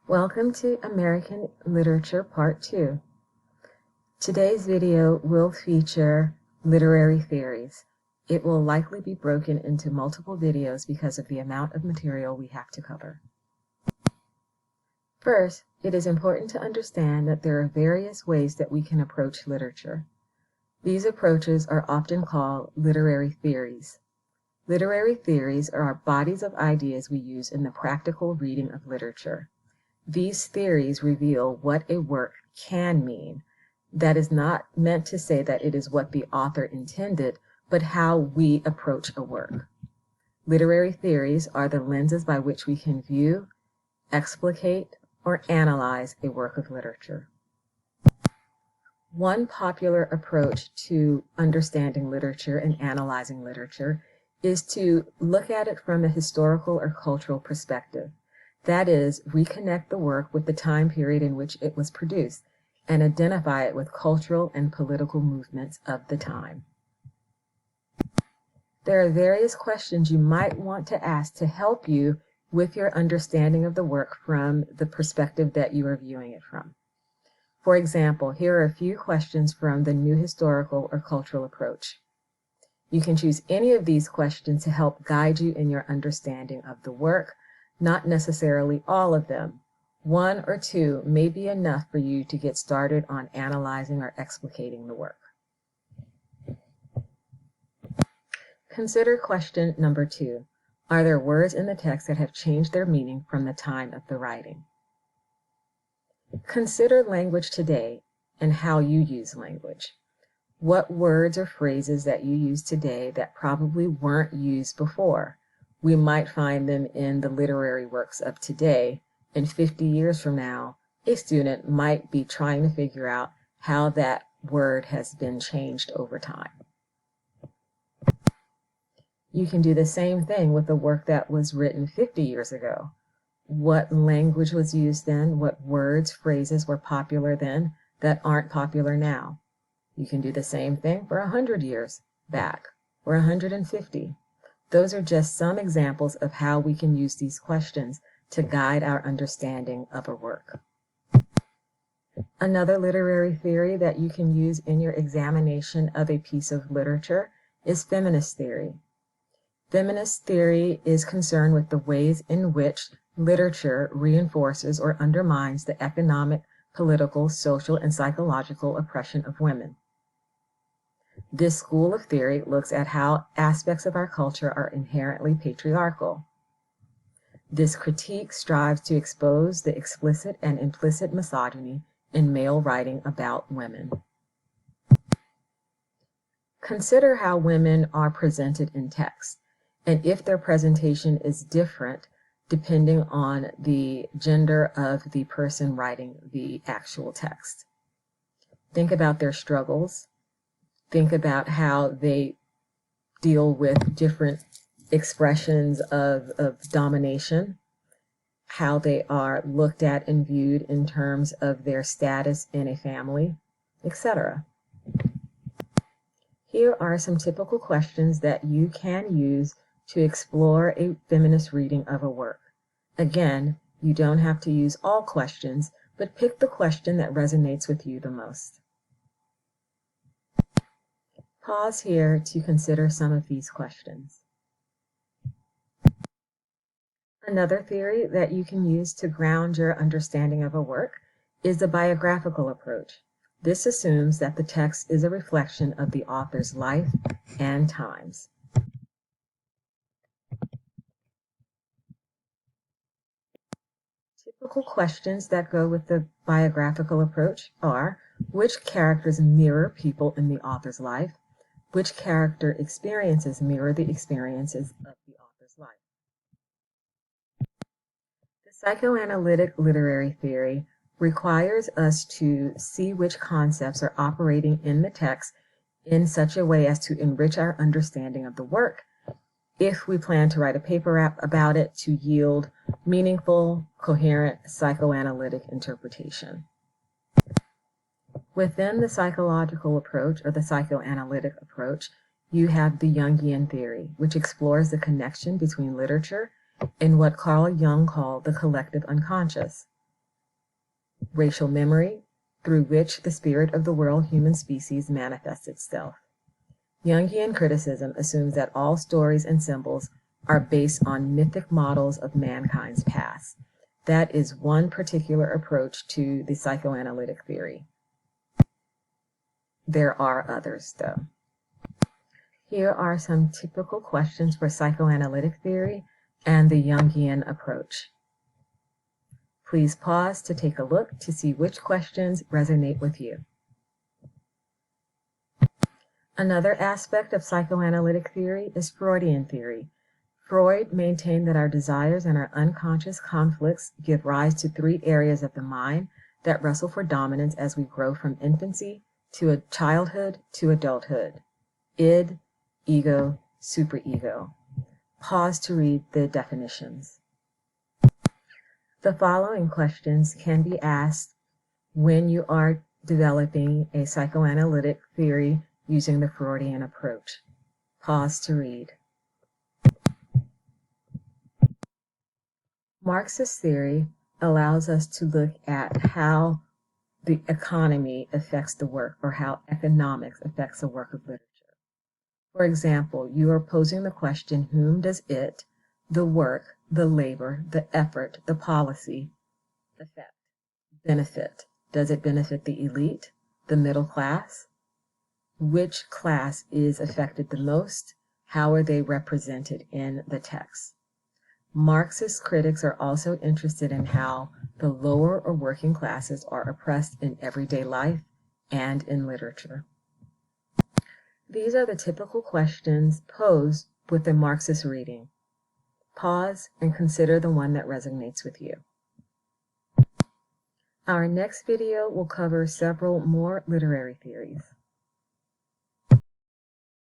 Welcome to American Literature Part 2. Today's video will feature literary theories. It will likely be broken into multiple videos because of the amount of material we have to cover. First, it is important to understand that there are various ways that we can approach literature. These approaches are often called literary theories. Literary theories are bodies of ideas we use in the practical reading of literature. These theories reveal what a work can mean. That is not meant to say that it is what the author intended, but how we approach a work. Literary theories are the lenses by which we can view, explicate, or analyze a work of literature. One popular approach to understanding literature and analyzing literature is to look at it from a historical or cultural perspective. That is, reconnect the work with the time period in which it was produced and identify it with cultural and political movements of the time. There are various questions you might want to ask to help you with your understanding of the work from the perspective that you are viewing it from. For example, here are a few questions from the New Historical or Cultural Approach. You can choose any of these questions to help guide you in your understanding of the work. Not necessarily all of them. One or two may be enough for you to get started on analyzing or explicating the work. Consider question number 2. Are there words in the text that have changed their meaning from the time of the writing? Consider language today and how you use language. What words or phrases that you use today that probably weren't used before? We might find them in the literary works of today, and 50 years from now, a student might be trying to figure out how that word has been changed over time. You can do the same thing with the work that was written 50 years ago. What language was used then? What words, phrases were popular then that aren't popular now? You can do the same thing for 100 years back, or 150. Those are just some examples of how we can use these questions to guide our understanding of a work. Another literary theory that you can use in your examination of a piece of literature is feminist theory. Feminist theory is concerned with the ways in which literature reinforces or undermines the economic, political, social, and psychological oppression of women. This school of theory looks at how aspects of our culture are inherently patriarchal. This critique strives to expose the explicit and implicit misogyny in male writing about women. Consider how women are presented in text, and if their presentation is different depending on the gender of the person writing the actual text. Think about their struggles. Think about how they deal with different expressions of domination, how they are looked at and viewed in terms of their status in a family, etc. Here are some typical questions that you can use to explore a feminist reading of a work. Again, you don't have to use all questions, but pick the question that resonates with you the most. Pause here to consider some of these questions. Another theory that you can use to ground your understanding of a work is the biographical approach. This assumes that the text is a reflection of the author's life and times. Typical questions that go with the biographical approach are: which characters mirror people in the author's life? Which character experiences mirror the experiences of the author's life? The psychoanalytic literary theory requires us to see which concepts are operating in the text in such a way as to enrich our understanding of the work, if we plan to write a paper about it, to yield meaningful, coherent psychoanalytic interpretation. Within the psychological approach or the psychoanalytic approach, you have the Jungian Theory, which explores the connection between literature and what Carl Jung called the collective unconscious. racial memory, through which the spirit of the world human species manifests itself. Jungian criticism assumes that all stories and symbols are based on mythic models of mankind's past. That is one particular approach to the psychoanalytic theory. There are others, though. Here are some typical questions for psychoanalytic theory and the Jungian approach. Please pause to take a look to see which questions resonate with you. Another aspect of psychoanalytic theory is Freudian theory. Freud maintained that our desires and our unconscious conflicts give rise to three areas of the mind that wrestle for dominance as we grow from infancy to childhood to adulthood: id, ego, superego. Pause to read the definitions. The following questions can be asked when you are developing a psychoanalytic theory using the Freudian approach. Pause to read. Marxist theory allows us to look at how the economy affects the work, or how economics affects the work of literature. For example, you are posing the question, whom does it, the work, the labor, the effort, the policy affect, benefit? Does it benefit the elite, the middle class? Which class is affected the most? How are they represented in the text? Marxist critics are also interested in how the lower or working classes are oppressed in everyday life and in literature. These are the typical questions posed with a Marxist reading. Pause and consider the one that resonates with you. Our next video will cover several more literary theories.